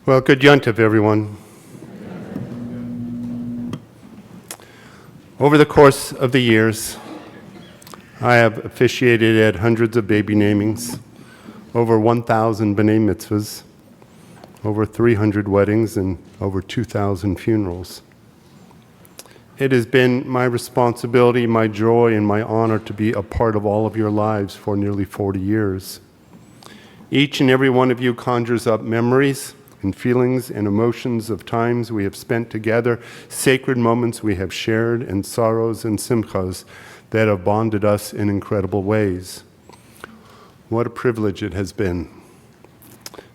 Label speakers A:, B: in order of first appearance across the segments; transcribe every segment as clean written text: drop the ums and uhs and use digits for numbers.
A: Well, good yontif, everyone. Over the course of the years, I have officiated at hundreds of baby namings, over 1,000 b'nai mitzvahs, over 300 weddings, and over 2,000 funerals. It has been my responsibility, my joy, and my honor to be a part of all of your lives for nearly 40 years. Each and every one of you conjures up memories and feelings and emotions of times we have spent together, sacred moments we have shared, and sorrows and simchas that have bonded us in incredible ways. What a privilege it has been.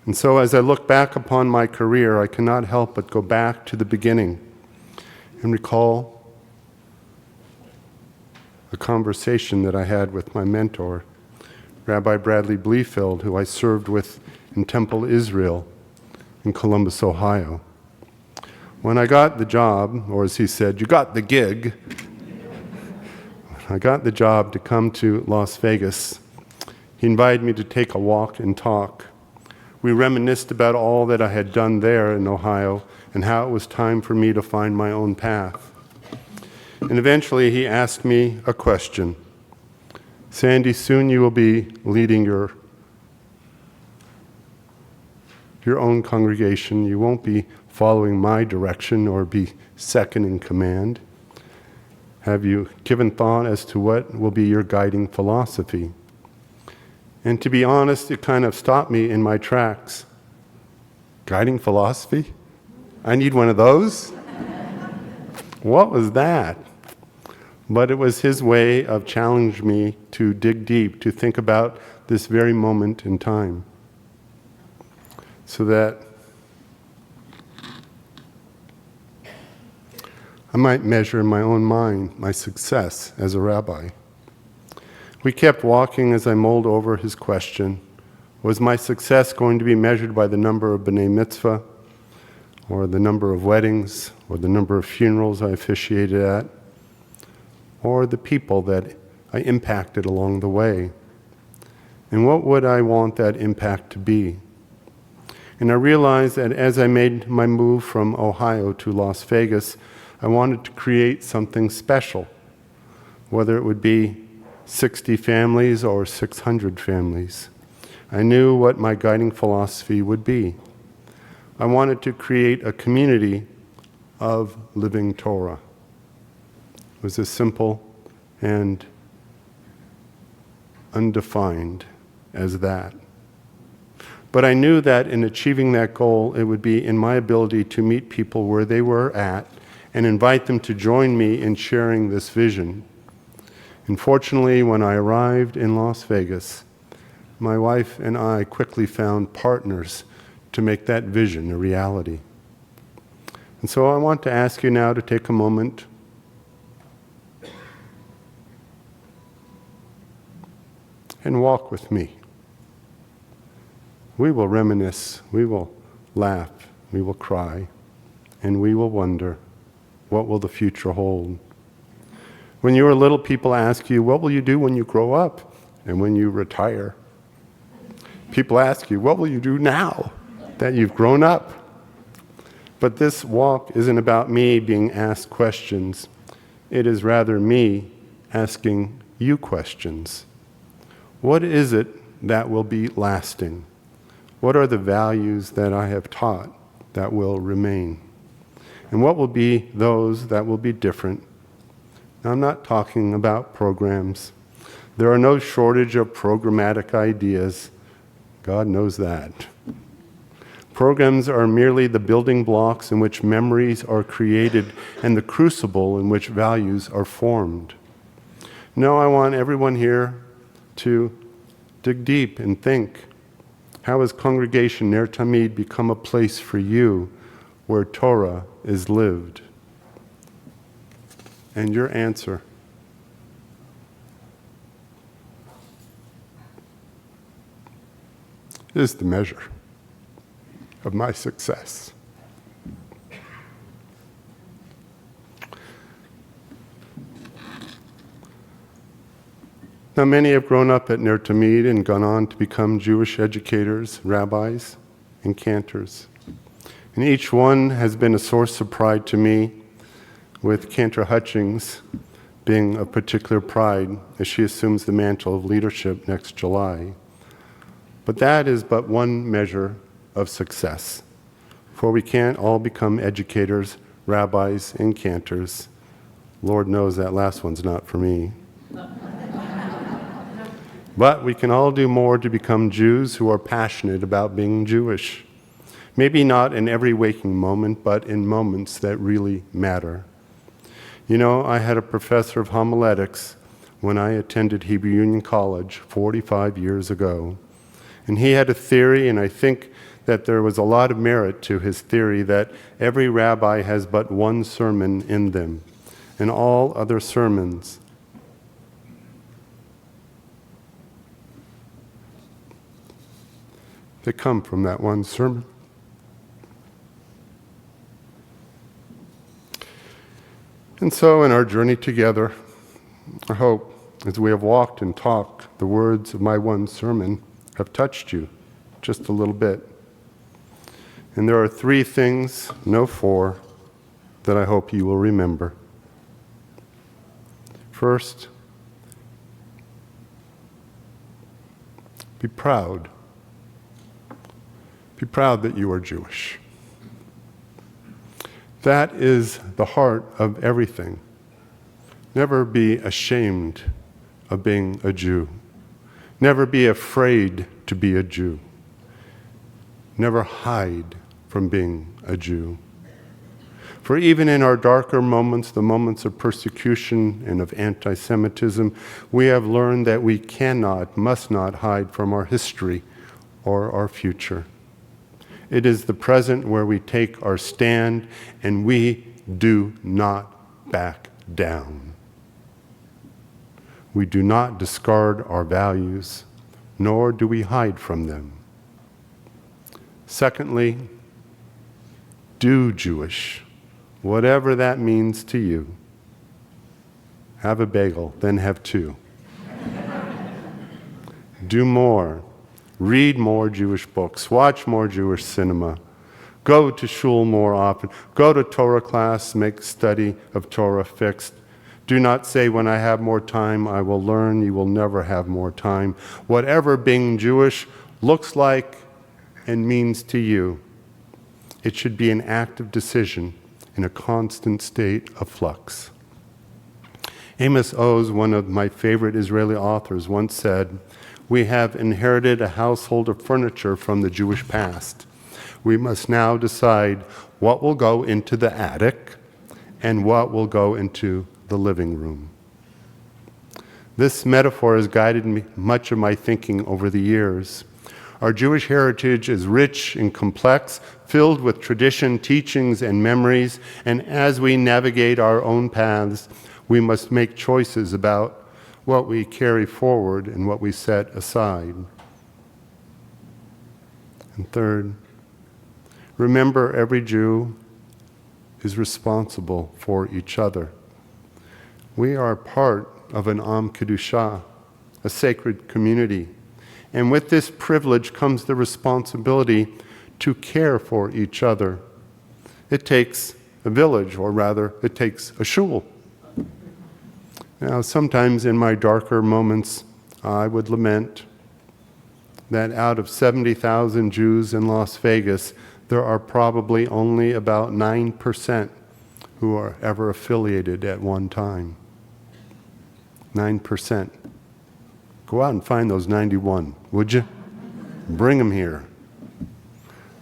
A: And so as I look back upon my career, I cannot help but go back to the beginning and recall a conversation that I had with my mentor, Rabbi Bradley Blefield, who I served with in Temple, Israel, in Columbus, Ohio. When I got the job, or as he said, you got the gig, I got the job to come to Las Vegas. He invited me to take a walk and talk. We reminisced about all that I had done there in Ohio and how it was time for me to find my own path. And eventually he asked me a question. Sandy, soon you will be leading your own congregation. You won't be following my direction or be second in command. Have you given thought as to what will be your guiding philosophy? And to be honest, it kind of stopped me in my tracks. Guiding philosophy? I need one of those? What was that? But it was his way of challenging me to dig deep, to think about this very moment in time, so that I might measure in my own mind my success as a rabbi. We kept walking as I mulled over his question. Was my success going to be measured by the number of b'nai mitzvah, or the number of weddings, or the number of funerals I officiated at, or the people that I impacted along the way? And what would I want that impact to be? And I realized that as I made my move from Ohio to Las Vegas, I wanted to create something special, whether it would be 60 families or 600 families. I knew what my guiding philosophy would be. I wanted to create a community of living Torah. It was as simple and undefined as that. But I knew that in achieving that goal, it would be in my ability to meet people where they were at and invite them to join me in sharing this vision. And fortunately, when I arrived in Las Vegas, my wife and I quickly found partners to make that vision a reality. And so I want to ask you now to take a moment and walk with me. We will reminisce, we will laugh, we will cry, and we will wonder, what will the future hold? When you were little, people ask you, what will you do when you grow up and when you retire? People ask you, what will you do now that you've grown up? But this walk isn't about me being asked questions. It is rather me asking you questions. What is it that will be lasting? What are the values that I have taught that will remain? And what will be those that will be different? Now, I'm not talking about programs. There are no shortage of programmatic ideas. God knows that. Programs are merely the building blocks in which memories are created and the crucible in which values are formed. No, I want everyone here to dig deep and think, how has Congregation Ner Tamid become a place for you where Torah is lived? And your answer is the measure of my success. Now, many have grown up at Ner Tamid and gone on to become Jewish educators, rabbis, and cantors. And each one has been a source of pride to me, with Cantor Hutchings being of particular pride as she assumes the mantle of leadership next July. But that is but one measure of success, for we can't all become educators, rabbis, and cantors. Lord knows that last one's not for me. But we can all do more to become Jews who are passionate about being Jewish. Maybe not in every waking moment, but in moments that really matter. You know, I had a professor of homiletics when I attended Hebrew Union College 45 years ago. And he had a theory, and I think that there was a lot of merit to his theory, that every rabbi has but one sermon in them, and all other sermons that come from that one sermon. And so in our journey together, I hope, as we have walked and talked, the words of my one sermon have touched you just a little bit. And there are 3 things, no 4, that I hope you will remember. First, be proud. Be proud that you are Jewish. That is the heart of everything. Never be ashamed of being a Jew. Never be afraid to be a Jew. Never hide from being a Jew. For even in our darker moments, the moments of persecution and of anti-Semitism, we have learned that we must not hide from our history or our future. It is the present where we take our stand, and we do not back down. We do not discard our values, nor do we hide from them. Secondly, do Jewish, whatever that means to you. Have a bagel, then have 2. Do more. Read more Jewish books, watch more Jewish cinema, go to shul more often, go to Torah class, make study of Torah fixed. Do not say, when I have more time, I will learn. You will never have more time. Whatever being Jewish looks like and means to you, it should be an active decision in a constant state of flux. Amos Oz, one of my favorite Israeli authors, once said, "We have inherited a household of furniture from the Jewish past. We must now decide what will go into the attic and what will go into the living room." This metaphor has guided much of my thinking over the years. Our Jewish heritage is rich and complex, filled with tradition, teachings, and memories, and as we navigate our own paths, we must make choices about what we carry forward and what we set aside. And third, remember every Jew is responsible for each other. We are part of an Am Kedushah, a sacred community. And with this privilege comes the responsibility to care for each other. It takes a village, or rather, it takes a shul. Now, sometimes in my darker moments, I would lament that out of 70,000 Jews in Las Vegas, there are probably only about 9% who are ever affiliated at one time. 9%. Go out and find those 91, would you? Bring them here.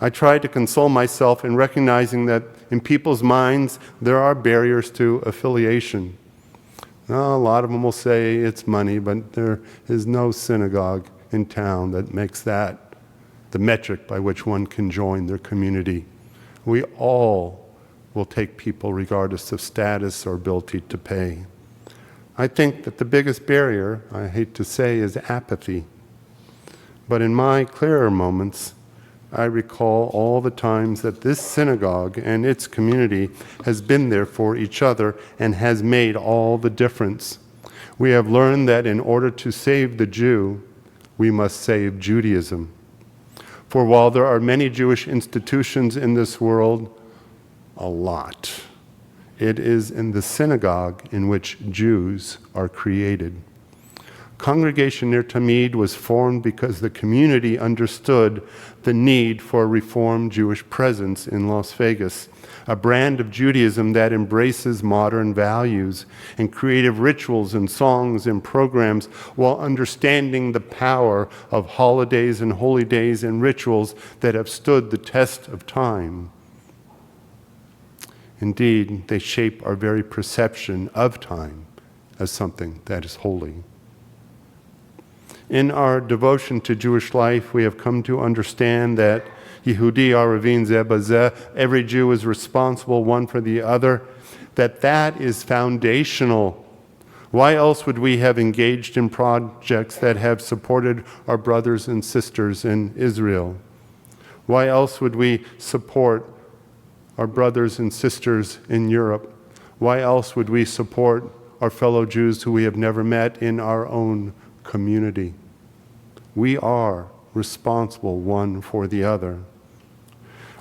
A: I try to console myself in recognizing that in people's minds, there are barriers to affiliation. Now, a lot of them will say it's money, but there is no synagogue in town that makes that the metric by which one can join their community. We all will take people regardless of status or ability to pay. I think that the biggest barrier, I hate to say, is apathy. But in my clearer moments, I recall all the times that this synagogue and its community has been there for each other and has made all the difference. We have learned that in order to save the Jew, we must save Judaism. For while there are many Jewish institutions in this world, a lot, it is in the synagogue in which Jews are created. Congregation near Tamid was formed because the community understood the need for a Reformed Jewish presence in Las Vegas, a brand of Judaism that embraces modern values and creative rituals and songs and programs while understanding the power of holidays and holy days and rituals that have stood the test of time. Indeed, they shape our very perception of time as something that is holy. In our devotion to Jewish life, we have come to understand that Yehudi Aravin Zeh Bazeh, every Jew is responsible one for the other, that is foundational. Why else would we have engaged in projects that have supported our brothers and sisters in Israel? Why else would we support our brothers and sisters in Europe? Why else would we support our fellow Jews who we have never met in our own community? We are responsible one for the other.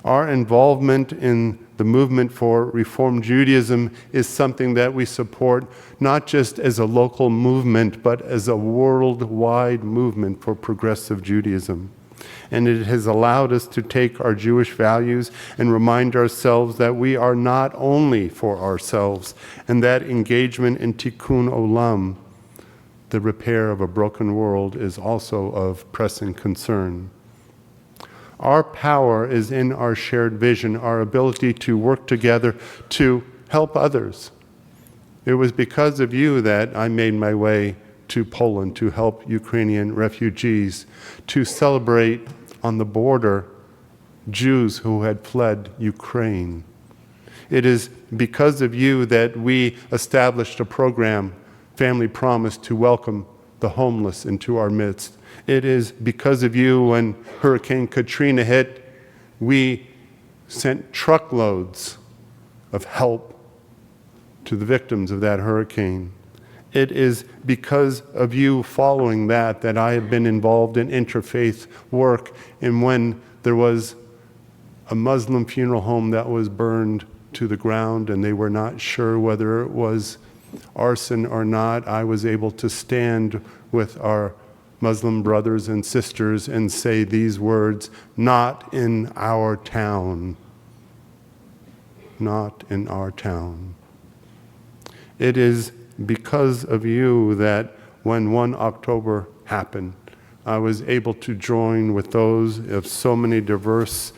A: Our involvement in the movement for Reform Judaism is something that we support not just as a local movement, but as a worldwide movement for progressive Judaism. And it has allowed us to take our Jewish values and remind ourselves that we are not only for ourselves, and that engagement in Tikkun Olam, the repair of a broken world, is also of pressing concern. Our power is in our shared vision, our ability to work together to help others. It was because of you that I made my way to Poland to help Ukrainian refugees, to celebrate on the border Jews who had fled Ukraine. It is because of you that we established a program, Family Promise, to welcome the homeless into our midst. It is because of you, when Hurricane Katrina hit, we sent truckloads of help to the victims of that hurricane. It is because of you following that I have been involved in interfaith work. And when there was a Muslim funeral home that was burned to the ground and they were not sure whether it was arson or not, I was able to stand with our Muslim brothers and sisters and say these words: "Not in our town. Not in our town." It is because of you that when 1 October happened, I was able to join with those of so many diverse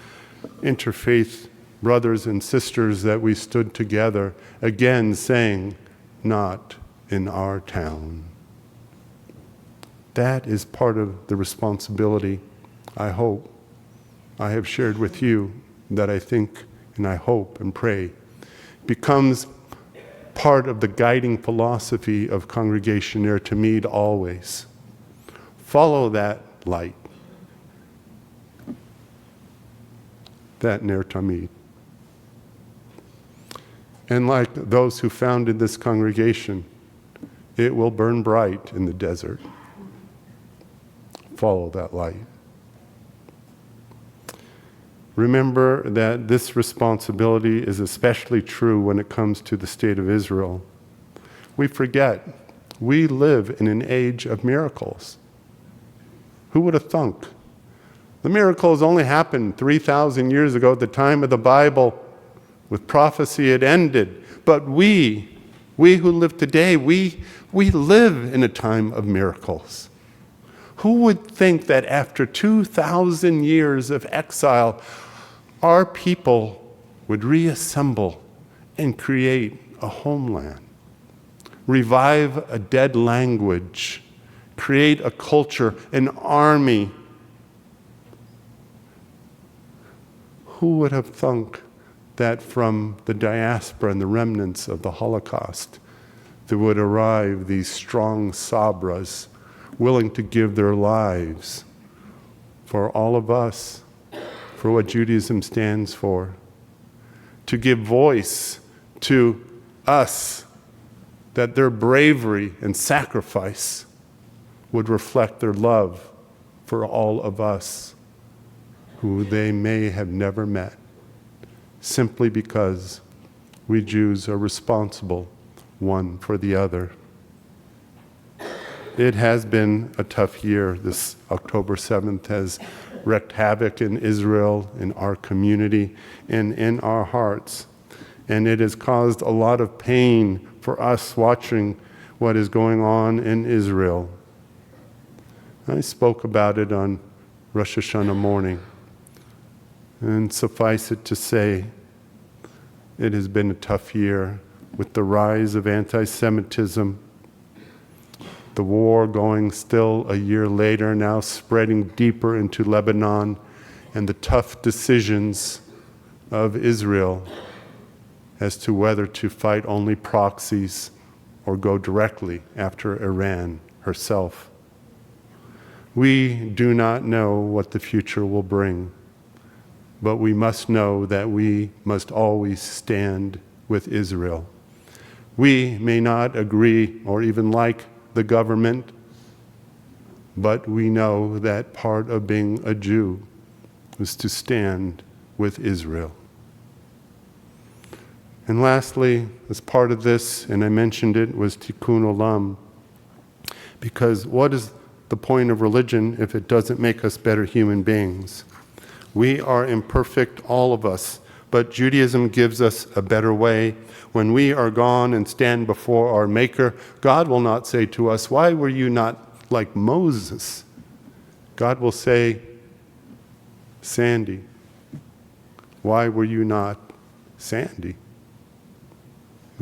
A: interfaith brothers and sisters that we stood together, again saying, "Not in our town." That is part of the responsibility, I hope, I have shared with you, that I think and I hope and pray becomes part of the guiding philosophy of Congregation Ner Tamid always. Follow that light, that Ner Tamid. And like those who founded this congregation, it will burn bright in the desert. Follow that light. Remember that this responsibility is especially true when it comes to the state of Israel. We forget we live in an age of miracles. Who would have thunk? The miracles only happened 3,000 years ago at the time of the Bible. With prophecy it ended. But we who live today, we live in a time of miracles. Who would think that after 2,000 years of exile, our people would reassemble and create a homeland, revive a dead language, create a culture, an army? Who would have thunk that from the diaspora and the remnants of the Holocaust, there would arrive these strong Sabras willing to give their lives for all of us, for what Judaism stands for, to give voice to us, that their bravery and sacrifice would reflect their love for all of us. who they may have never met, simply because we Jews are responsible one for the other. It has been a tough year. This October 7th has wreaked havoc in Israel, in our community, and in our hearts. And it has caused a lot of pain for us watching what is going on in Israel. I spoke about it on Rosh Hashanah morning. And suffice it to say, it has been a tough year with the rise of anti-Semitism, the war going still a year later, now spreading deeper into Lebanon, and the tough decisions of Israel as to whether to fight only proxies or go directly after Iran herself. We do not know what the future will bring, but we must know that we must always stand with Israel. We may not agree or even like the government, but we know that part of being a Jew is to stand with Israel. And lastly, as part of this, and I mentioned it, was Tikkun Olam, because what is the point of religion if it doesn't make us better human beings? We are imperfect, all of us, but Judaism gives us a better way. When we are gone and stand before our Maker, God will not say to us, "Why were you not like Moses?" God will say, "Sandy, why were you not Sandy?"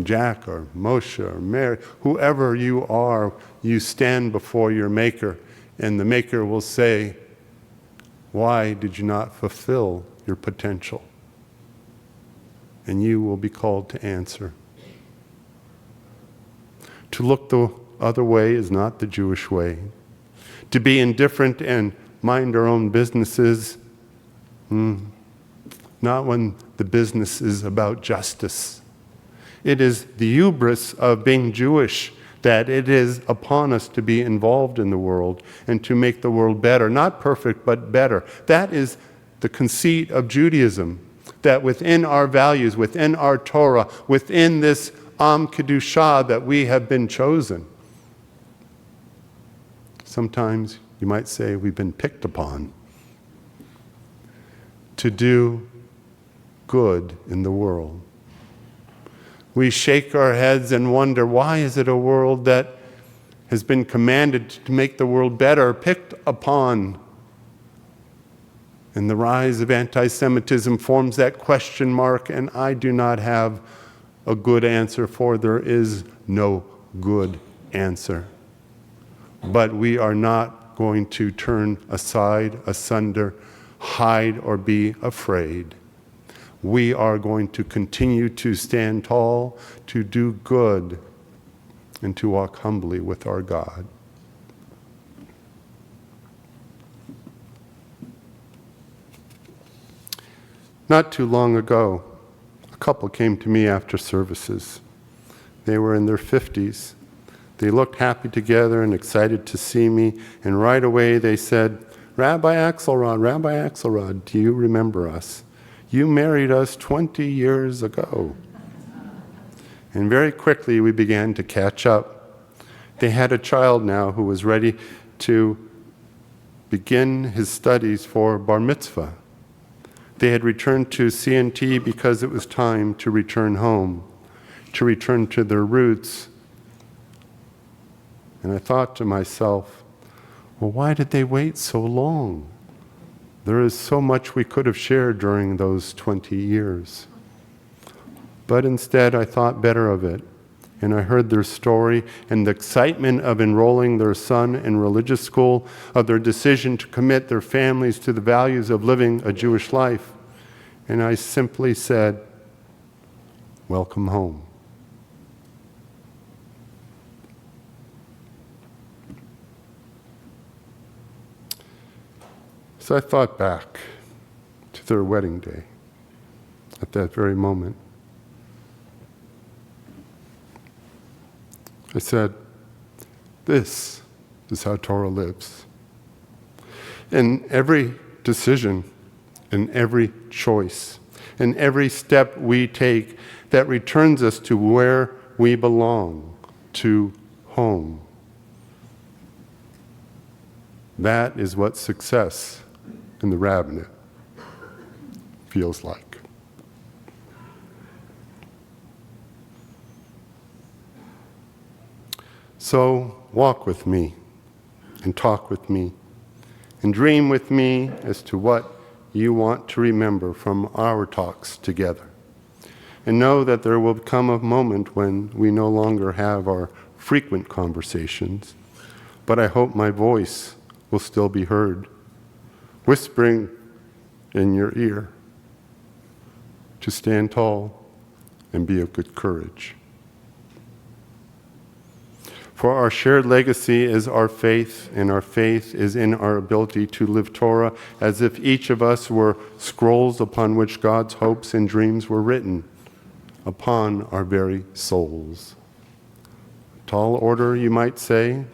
A: Jack or Moshe or Mary, whoever you are, you stand before your Maker, and the Maker will say, "Why did you not fulfill your potential?" And you will be called to answer. To look the other way is not the Jewish way. To be indifferent and mind our own businesses, not when the business is about justice. It is the hubris of being Jewish that it is upon us to be involved in the world and to make the world better. Not perfect, but better. That is the conceit of Judaism, that within our values, within our Torah, within this Am Kedushah that we have been chosen. Sometimes you might say we've been picked upon to do good in the world. We shake our heads and wonder, why is it a world that has been commanded to make the world better, picked upon? And the rise of anti-Semitism forms that question mark, and I do not have a good answer, for there is no good answer. But we are not going to turn aside, asunder, hide, or be afraid. We are going to continue to stand tall, to do good, and to walk humbly with our God. Not too long ago, a couple came to me after services. They were in their 50s. They looked happy together and excited to see me, and right away they said, Rabbi Akselrad, do you remember us? You married us 20 years ago. And very quickly we began to catch up. They had a child now who was ready to begin his studies for bar mitzvah. They had returned to CNT because it was time to return home, to return to their roots. And I thought to myself, well, why did they wait so long? There is so much we could have shared during those 20 years. But instead, I thought better of it, and I heard their story and the excitement of enrolling their son in religious school, of their decision to commit their families to the values of living a Jewish life. And I simply said, welcome home. So I thought back to their wedding day at that very moment. I said, this is how Torah lives. And every decision in every choice, in every step we take that returns us to where we belong, to home. That is what success in the rabbinate feels like. So walk with me and talk with me and dream with me as to what you want to remember from our talks together. And know that there will come a moment when we no longer have our frequent conversations, but I hope my voice will still be heard, whispering in your ear to stand tall and be of good courage. For our shared legacy is our faith, and our faith is in our ability to live Torah as if each of us were scrolls upon which God's hopes and dreams were written, upon our very souls. Tall order, you might say?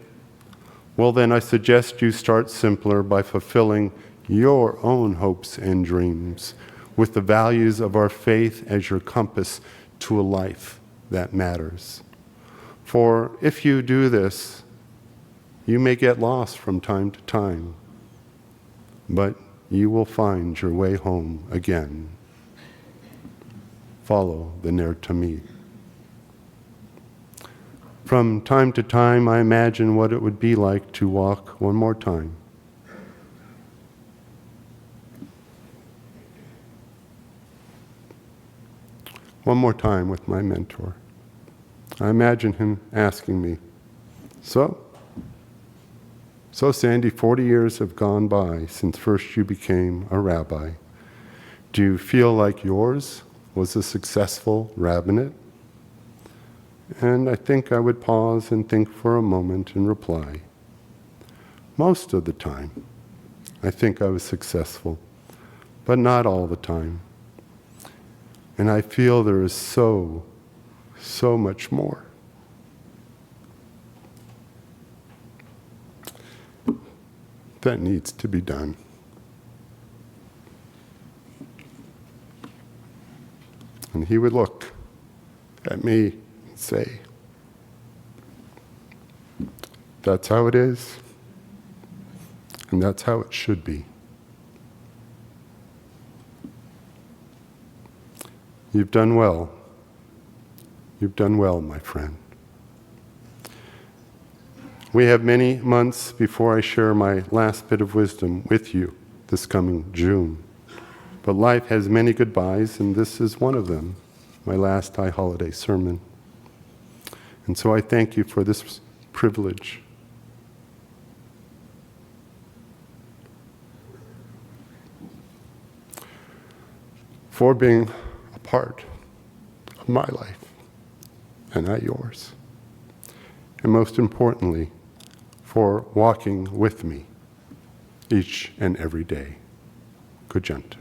A: Well, then I suggest you start simpler by fulfilling your own hopes and dreams with the values of our faith as your compass to a life that matters. For if you do this, you may get lost from time to time, but you will find your way home again. Follow the Ner Tamid. From time to time, I imagine what it would be like to walk one more time. One more time with my mentor. I imagine him asking me, So Sandy, 40 years have gone by since first you became a rabbi. Do you feel like yours was a successful rabbinate? And I think I would pause and think for a moment and reply, most of the time, I think I was successful, but not all the time. And I feel there is so much more. That needs to be done. And he would look at me and say, that's how it is, and that's how it should be. You've done well. You've done well, my friend. We have many months before I share my last bit of wisdom with you this coming June. But life has many goodbyes, and this is one of them, my last high holiday sermon. And so I thank you for this privilege. For being a part of my life and not yours. And most importantly, for walking with me each and every day. Good gent.